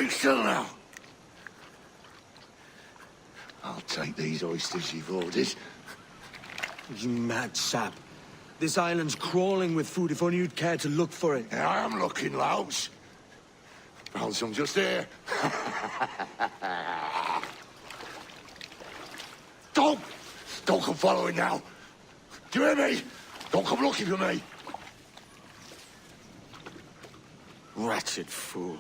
Keep still now. I'll take these oysters you've ordered. You mad sap. This island's crawling with food if only you'd care to look for it. Yeah, I am looking, Louts. Found some just here. Don't come following now. Do you hear me? Don't come looking for me. Wretched fool.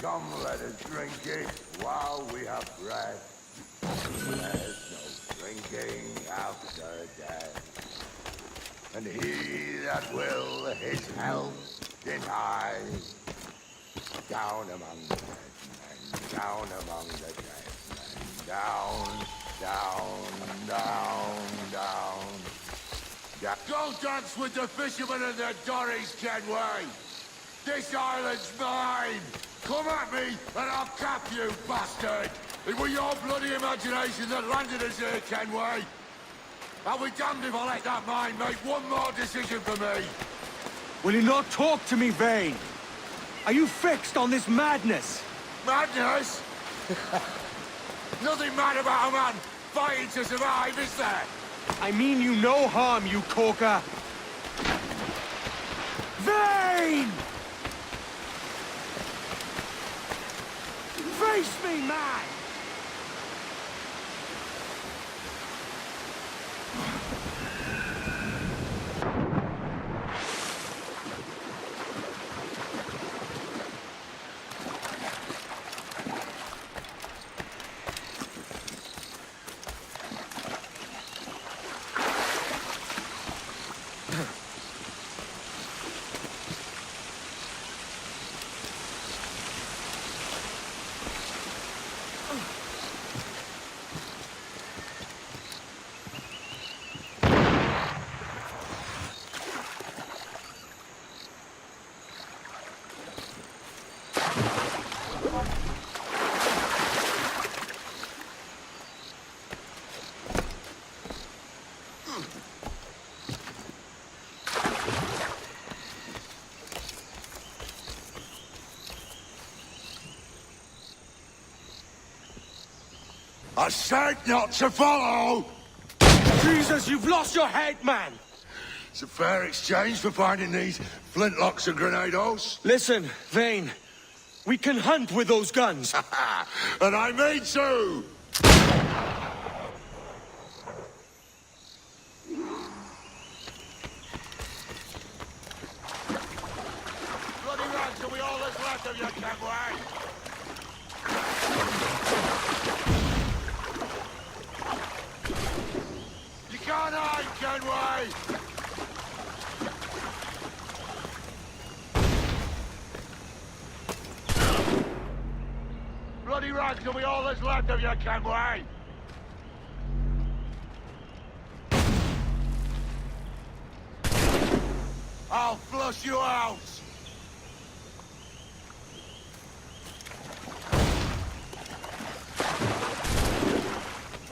Come, let us drink it while we have breath. There's no drinking after death. And he that will his health deny, down among the dead men, down among the dead men, down, down, down, down. Go dance with the fishermen and the dories, Kenway! This island's mine! Come at me, and I'll cap you, bastard! It was your bloody imagination that landed us here, Kenway! I'll be damned if I let that mind make one more decision for me! Will you not talk to me, Vane? Are you fixed on this madness? Madness? Nothing mad about a man fighting to survive, is there? I mean you no harm, you corker! Vane! Face me, man! I said not to follow! Jesus, you've lost your head, man! It's a fair exchange for finding these flintlocks and grenados. Listen, Vane. We can hunt with those guns. And I mean to! Bloody rags, are we all that's left of you, Kenway? You can't hide, Kenway! Bloody rags, are we all that's left of you, Kenway? I'll flush you out!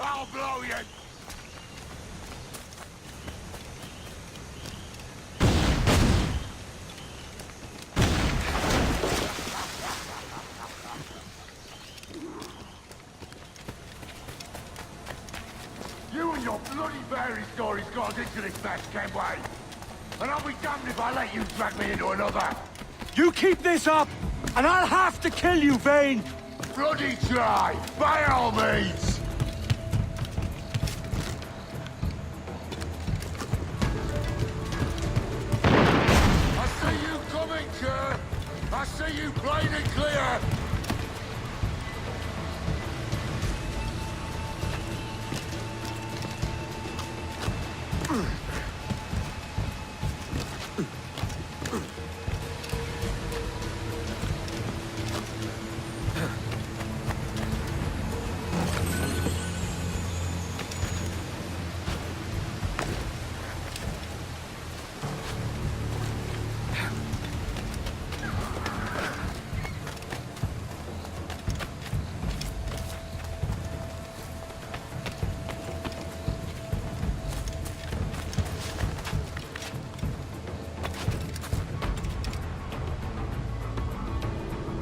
I'll blow you! You and your bloody fairy stories got us into this mess, Kenway. And I'll be damned if I let you drag me into another. You keep this up, and I'll have to kill you, Vane! Bloody try, by all means. I see you coming, Kerr. I see you plain and clear.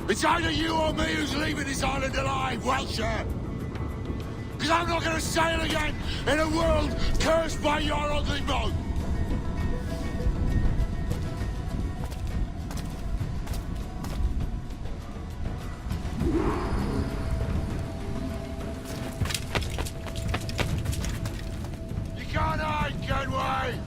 It's either you or me who's leaving this island alive, Welcher! Because I'm not gonna sail again in a world cursed by your ugly boat! You can't hide, Kenway!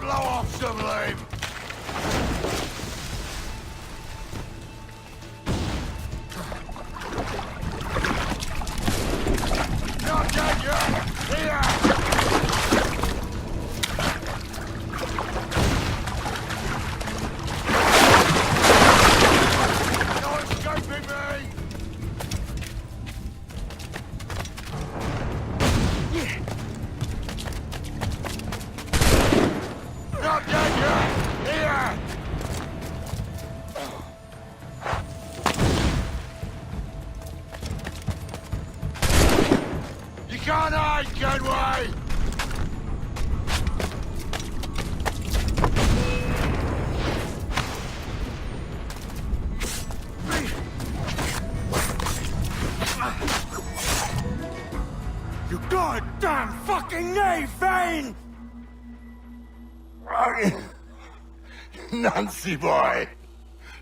Blow off some lame! Not dead yet! Here! No escaping me! Not dead yet! Here! You can't hide, Kenway! You goddamn fucking knave, Vane! Nancy boy!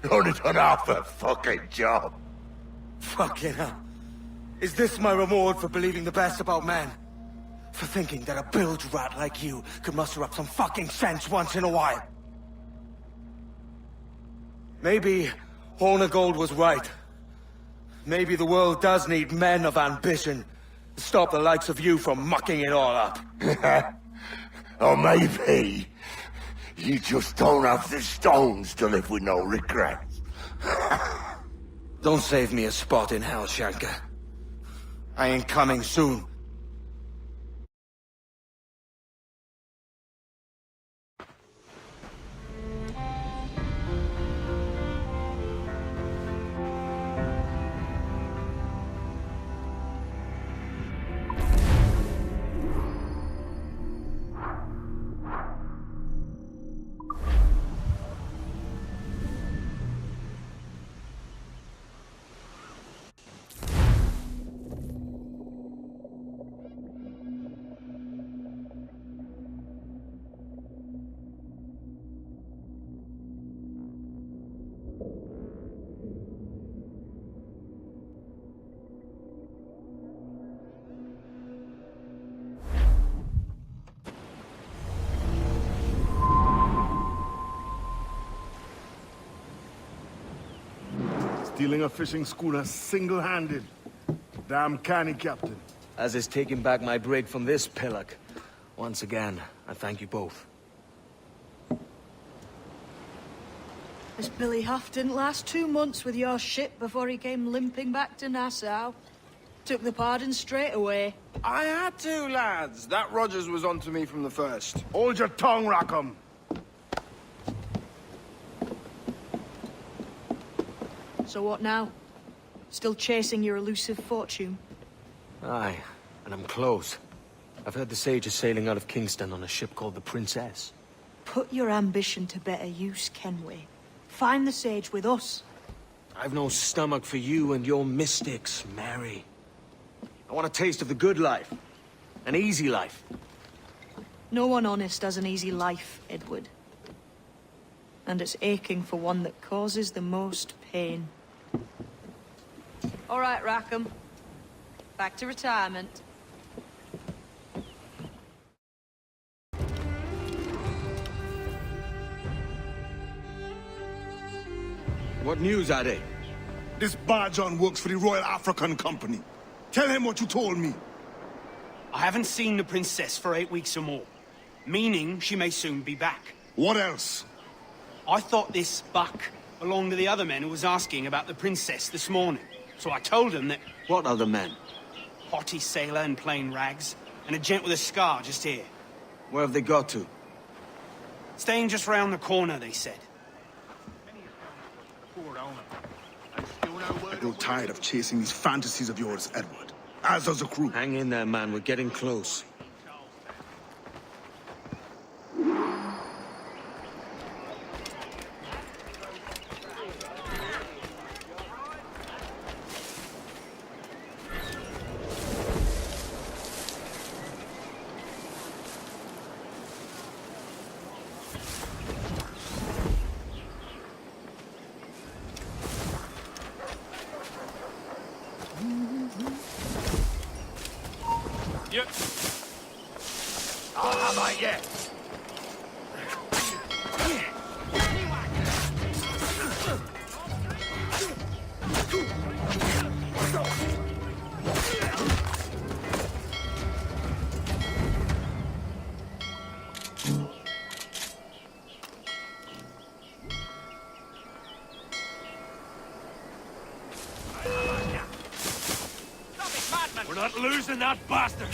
You only done half a fucking job. Fucking hell. Is this my reward for believing the best about men? For thinking that a bilge rat like you could muster up some fucking sense once in a while? Maybe Hornigold was right. Maybe the world does need men of ambition to stop the likes of you from mucking it all up. Or maybe you just don't have the stones to live with no regrets. Don't save me a spot in hell, Shanka. I ain't coming soon. Stealing a fishing schooner single-handed. Damn canny, Captain. As is taking back my brig from this pillock. Once again, I thank you both. This Billy Huff didn't last 2 months with your ship before he came limping back to Nassau. Took the pardon straight away. I had to, lads. That Rogers was onto me from the first. Hold your tongue, Rackham. So what now? Still chasing your elusive fortune? Aye, and I'm close. I've heard the Sage is sailing out of Kingston on a ship called the Princess. Put your ambition to better use, Kenway. Find the Sage with us. I've no stomach for you and your mystics, Mary. I want a taste of the good life. An easy life. No one honest has an easy life, Edward. And it's aching for one that causes the most pain. All right, Rackham. Back to retirement. What news are they? This Barjon works for the Royal African Company. Tell him what you told me. I haven't seen the princess for 8 weeks or more, meaning she may soon be back. What else? I thought this buck belonged to the other men who was asking about the princess this morning. So I told him that What other men? haughty sailor in plain rags, and a gent with a scar just here. Where have they got to? Staying just round the corner, they said. I grow tired of chasing these fantasies of yours, Edward. As does the crew. Hang in there, man. We're getting close. You... I'll have I yet. We're not losing that bastard!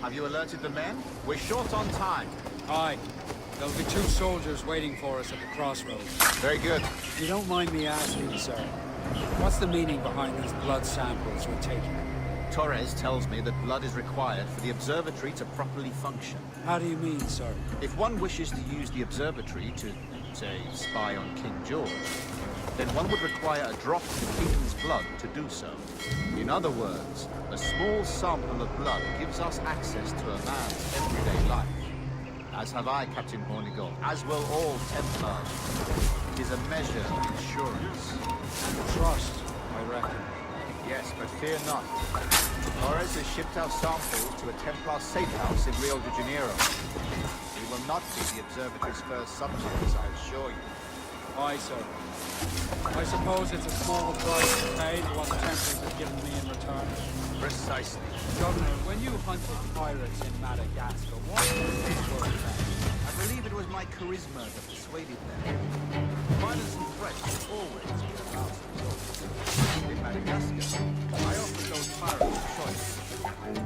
Have you alerted the men? We're short on time. Aye. There'll be 2 soldiers waiting for us at the crossroads. Very good. If you don't mind me asking, sir, what's the meaning behind these blood samples we're taking? Torres tells me that blood is required for the observatory to properly function. How do you mean, sir? If one wishes to use the observatory to, say, spy on King George, then one would require a drop of the king's blood to do so. In other words, a small sample of blood gives us access to a man's everyday life. As have I, Captain Hornigold, as will all Templars. It is a measure of insurance. And trust, I reckon. Yes, but fear not. Torres has shipped our samples to a Templar safe house in Rio de Janeiro. We will not be the observatory's first subjects, I assure you. Aye, sir. I suppose it's a small price to pay for what the Templars have given me in return. Precisely. Governor, when you hunted pirates in Madagascar, what methods were that? I believe it was my charisma that persuaded them. Violence and threats will always be the last resort. In Madagascar, I offered those pirates a choice.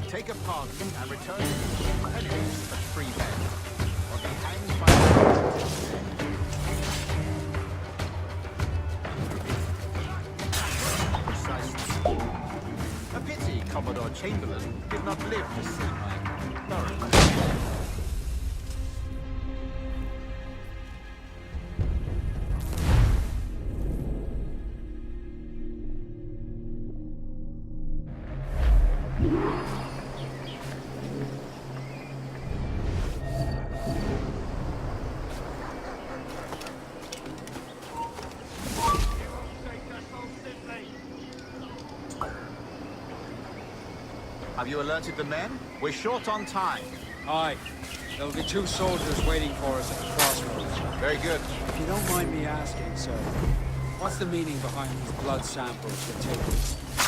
Take a pardon and return to the penniless but free men, or be hanged by the Precisely. A pity Commodore Chamberlain did not live to see my thorough. Have you alerted the men? We're short on time. Aye. There'll be 2 soldiers waiting for us at the crossroads. Very good. If you don't mind me asking, sir, what's the meaning behind these blood samples we're taking?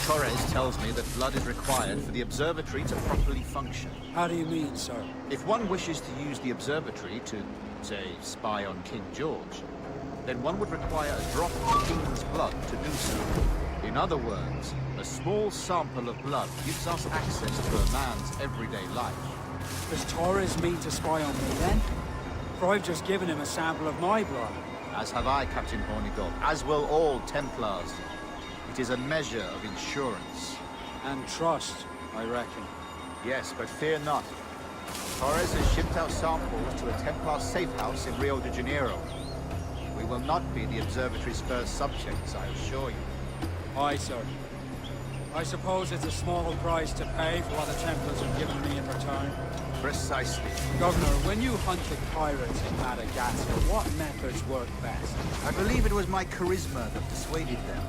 Torres tells me that blood is required for the observatory to properly function. How do you mean, sir? If one wishes to use the observatory to, say, spy on King George, then one would require a drop of the king's blood to do so. In other words, a small sample of blood gives us access to a man's everyday life. Does Torres mean to spy on me then? For I've just given him a sample of my blood. As have I, Captain Hornigold, as will all Templars. It is a measure of insurance. And trust, I reckon. Yes, but fear not. Torres has shipped our samples to a Templar safe house in Rio de Janeiro. We will not be the observatory's first subjects, I assure you. Aye, sir. I suppose it's a small price to pay for what the Templars have given me in return. Precisely. Governor, when you hunted pirates in Madagascar, what methods worked best? I believe it was my charisma that persuaded them.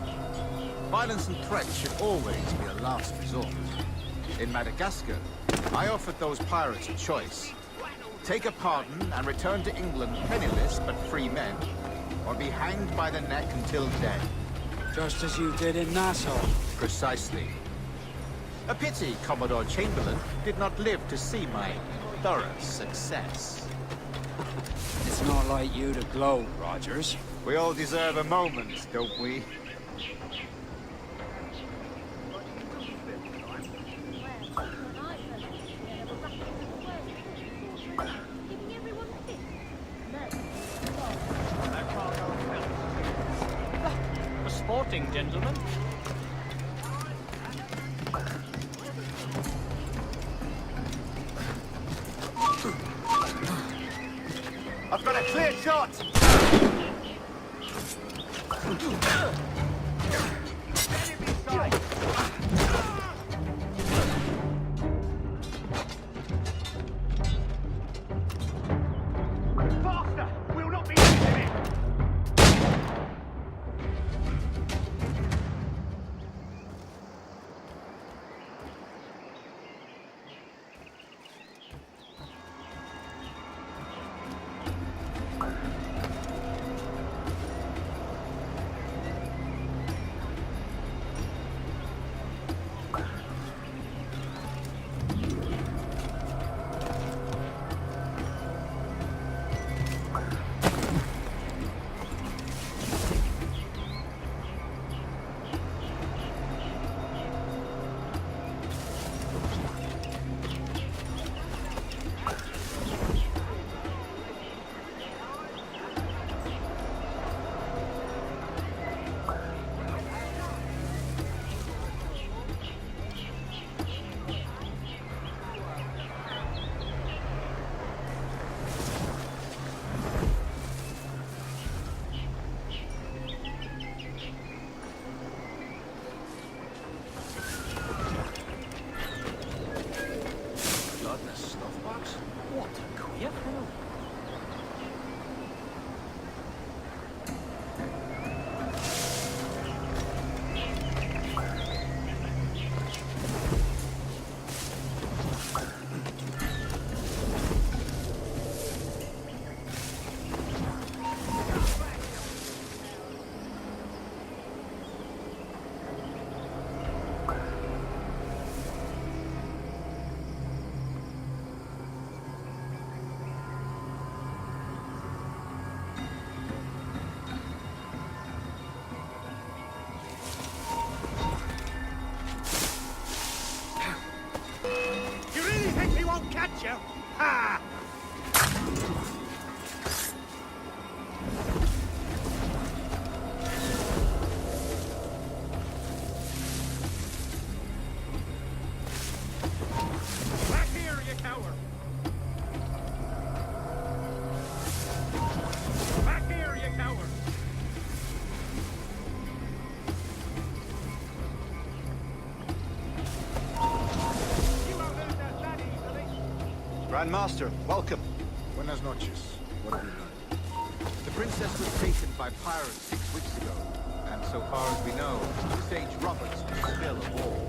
Violence and threats should always be a last resort. In Madagascar, I offered those pirates a choice. Take a pardon and return to England penniless but free men, or be hanged by the neck until dead. Just as you did in Nassau. Precisely. A pity Commodore Chamberlain did not live to see my thorough success. It's not like you to gloat, Rogers. We all deserve a moment, don't we? chatting, gentlemen. I've got a clear shot! Enemy sight! Faster! We'll not be using it! What a queer fellow. Catch you! Ha! Back here, you coward! Back here, you coward! Grandmaster, welcome. Buenas noches. What have you done? The princess was taken by pirates 6 weeks ago, and so far as we know, the Sage Robert is still aboard.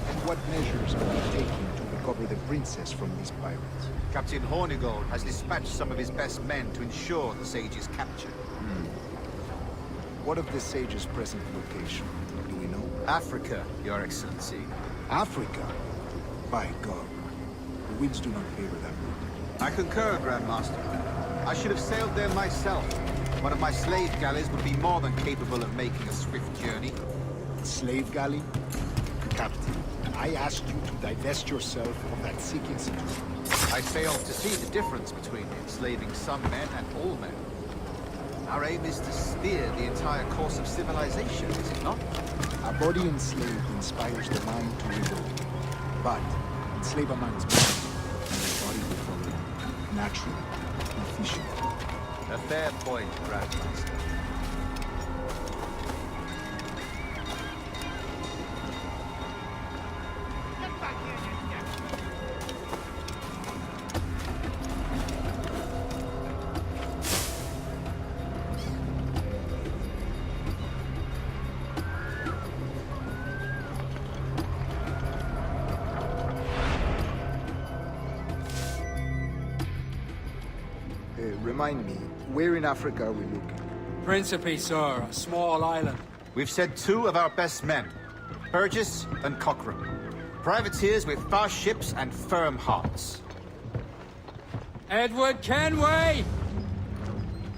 And what measures are we taking to recover the princess from these pirates? Captain Hornigold has dispatched some of his best men to ensure the Sage's capture. What of the Sage's present location? Do we know? Africa, Your Excellency. Africa? By God. The winds do not favor that route. I concur, Grandmaster. I should have sailed there myself. One of my slave galleys would be more than capable of making a swift journey. Slave galley? Captain, I asked you to divest yourself of that seeking situation. I failed to see the difference between enslaving some men and all men. Our aim is to steer the entire course of civilization, is it not? A body enslaved inspires the mind to revolt. But enslave a man's mind, and the body will follow naturally, efficiently. A fair point, Grandmaster. Remind me, where in Africa are we looking? Principe, sir, a small island. We've sent 2 of our best men, Burgess and Cochrane. Privateers with fast ships and firm hearts. Edward Kenway!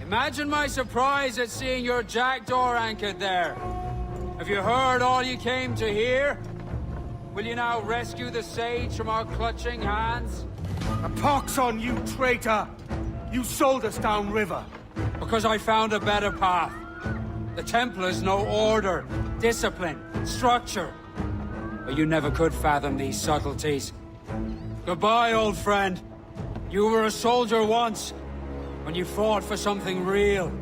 Imagine my surprise at seeing your jackdaw anchored there. Have you heard all you came to hear? Will you now rescue the Sage from our clutching hands? A pox on you, traitor! You sold us downriver. Because I found a better path. The Templars know order, discipline, structure. But you never could fathom these subtleties. Goodbye, old friend. You were a soldier once, when you fought for something real.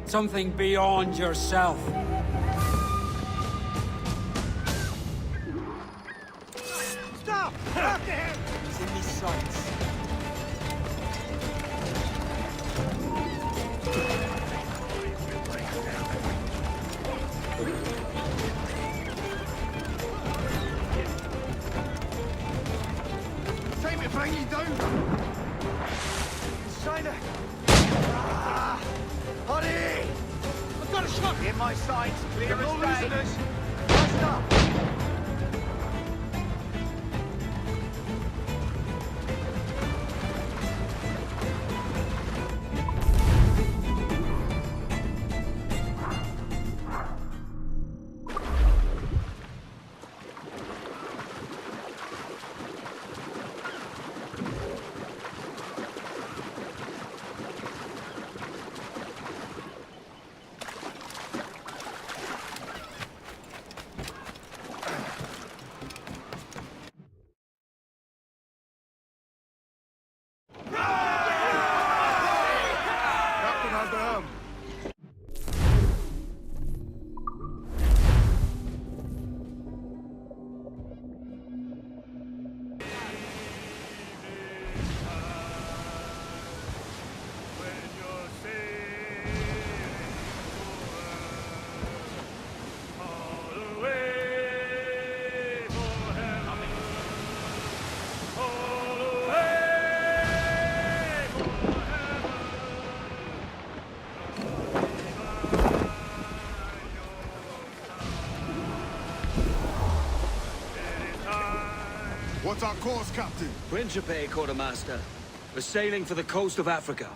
Something beyond yourself. Stop! After him! He's in these sights. Take me, bring you down! China! Hurry! I've got a shot! In my sights, clear as day. Rest up! Captain has the helm. What's our course, Captain? Principe, Quartermaster. We're sailing for the coast of Africa.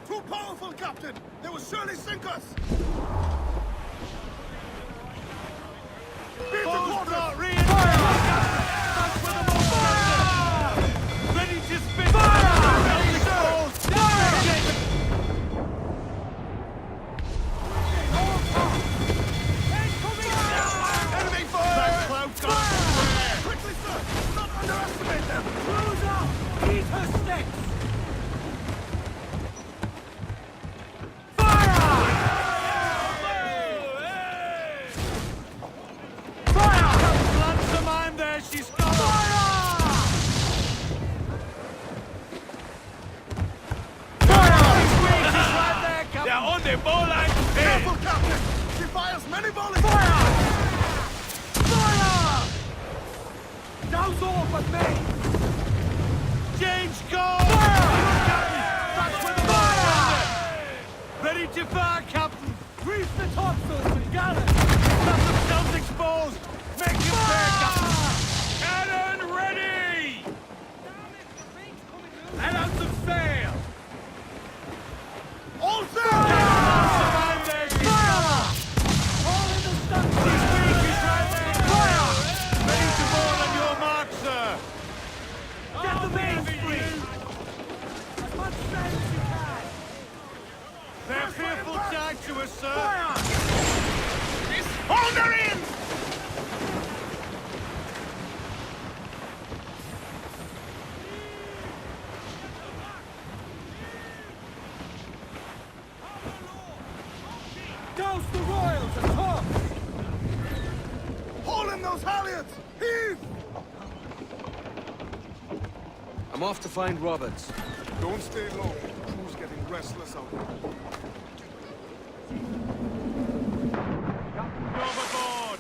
Too powerful, Captain! They will surely sink us! Beat the quarter! Ready to spin! Fire! Ready, sir! Enemy fire! Fire! Quickly, sir! Do not underestimate them! Close up! Eat her sticks! Careful, Captain! She fires many volleys! Fire! Fire! Douse off with me! Change course! Fire! That's where the Fire! Ready to fire, Captain! Grease the topsails and gallants! Let themselves exposed! Make him pay, Captain! Cannon ready! Let out some sail! All sail! They're fearful tag to us, sir! Fire! Hold her in! Douse the royals and top! those halyards! Heave! I'm off to find Roberts. Don't stay long. Crew's getting restless out there. Overboard!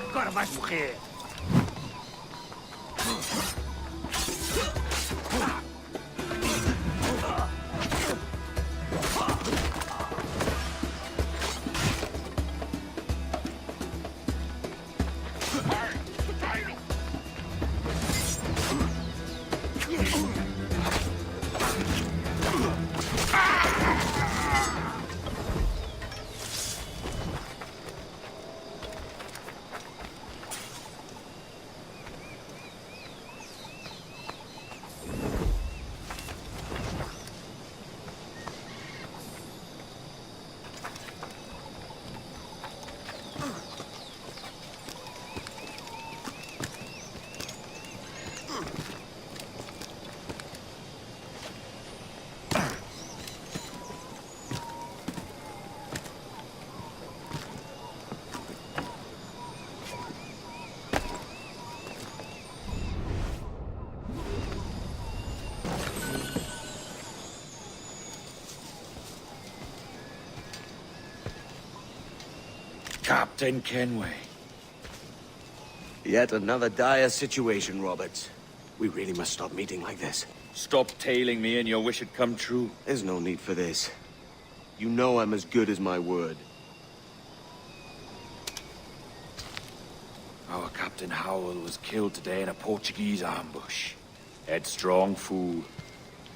Agora vais morrer. Captain Kenway. Yet another dire situation, Roberts. We really must stop meeting like this. Stop tailing me and your wish had come true. There's no need for this. You know I'm as good as my word. Our Captain Howell was killed today in a Portuguese ambush. Headstrong fool.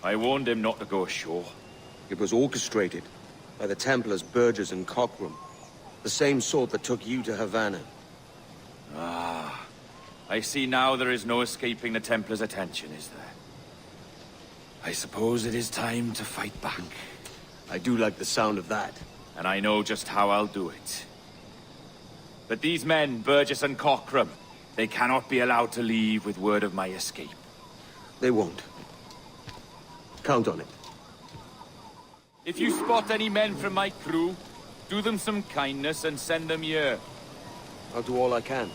I warned him not to go ashore. It was orchestrated by the Templars Burgess and Cockrum. The same sort that took you to Havana. Ah. I see now there is no escaping the Templars' attention, is there? I suppose it is time to fight back. I do like the sound of that. And I know just how I'll do it. But these men, Burgess and Cockrum, they cannot be allowed to leave with word of my escape. They won't. Count on it. If you spot any men from my crew, do them some kindness and send them here. I'll do all I can.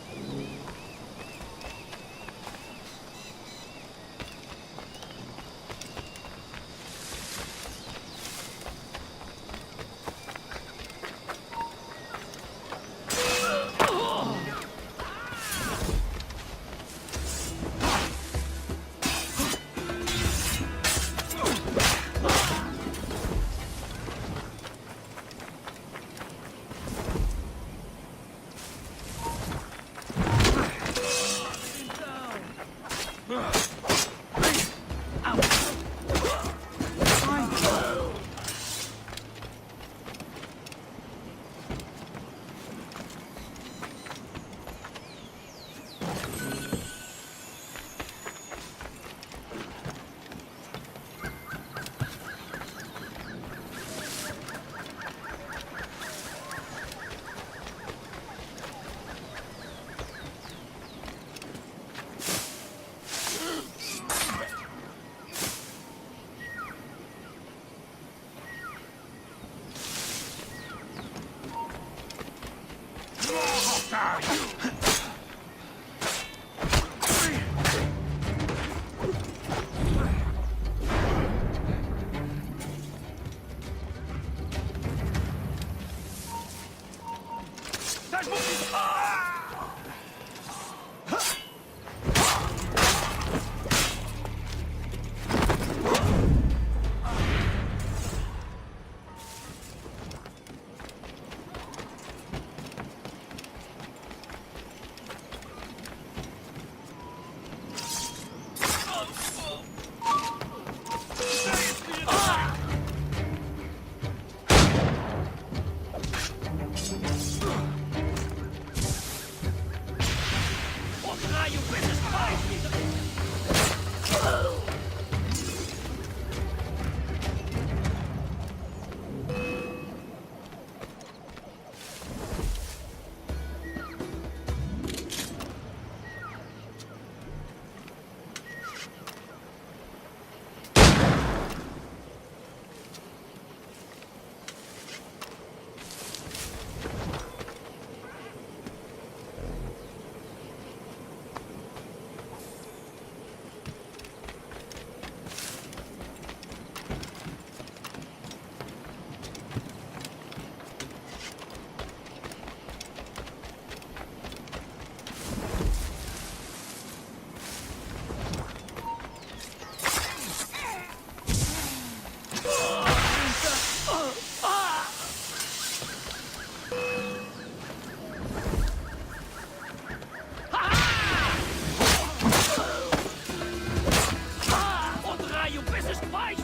you business twice!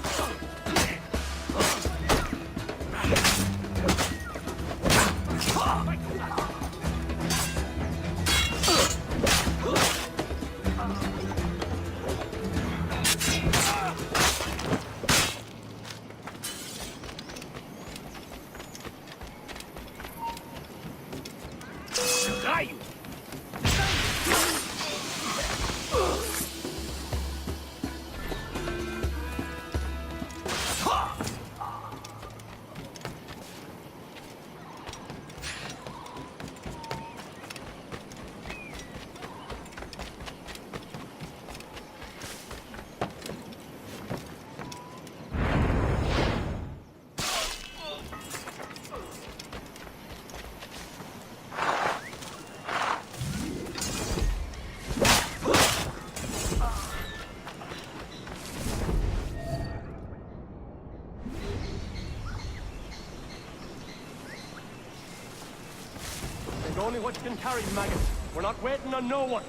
Only what you can carry, maggot. We're not waiting on no one.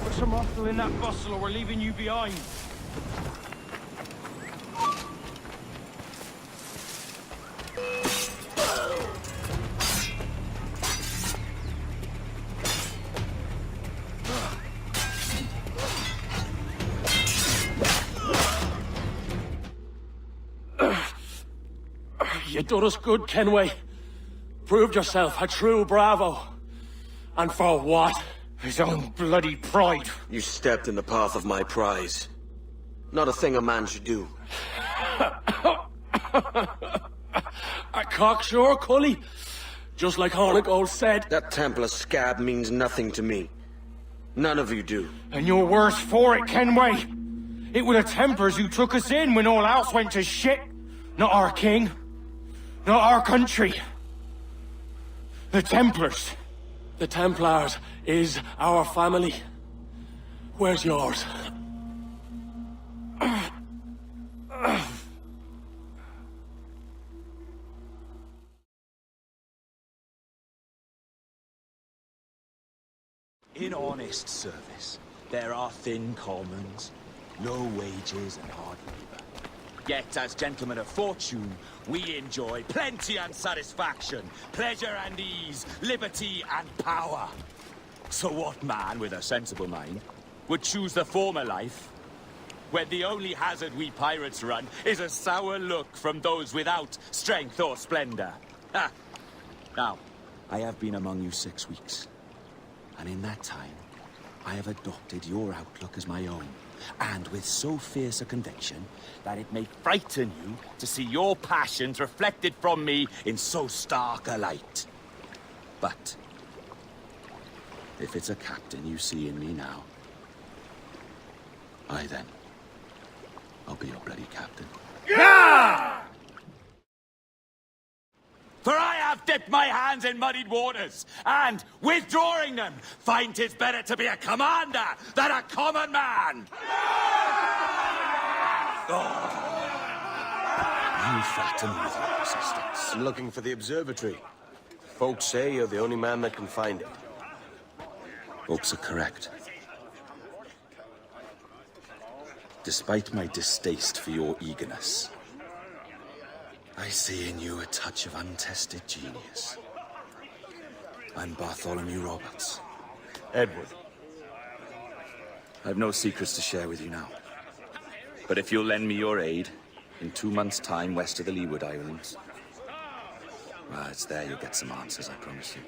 Put some muscle in that bustle or we're leaving you behind. You done us good, Kenway. Proved yourself a true bravo. And for what? His own bloody pride. You stepped in the path of my prize. Not a thing a man should do. A cocksure, Cully. Just like Hornigold said. That Templar scab means nothing to me. None of you do. And you're worse for it, Kenway. It were the Templars who took us in when all else went to shit. Not our king. Not our country. The Templars. The Templars is our family. Where's yours? In honest service, there are thin commons, low wages and hard labor. Yet, as gentlemen of fortune, we enjoy plenty and satisfaction, pleasure and ease, liberty and power. So what man with a sensible mind would choose the former life, when the only hazard we pirates run is a sour look from those without strength or splendor? Ha! Now, I have been among you 6 weeks, and in that time, I have adopted your outlook as my own. And with so fierce a conviction that it may frighten you to see your passions reflected from me in so stark a light. But if it's a captain you see in me now, aye then, I'll be your bloody captain. Yeah! For I have dipped my hands in muddied waters, and, withdrawing them, find 'tis better to be a commander than a common man! Oh. You fatten with your persistence. I'm looking for the observatory. Folks say you're the only man that can find it. Folks are correct. Despite my distaste for your eagerness, I see in you a touch of untested genius. I'm Bartholomew Roberts. Edward. I've no secrets to share with you now. But if you'll lend me your aid, in 2 months' time west of the Leeward Islands, well, it's there you'll get some answers, I promise you.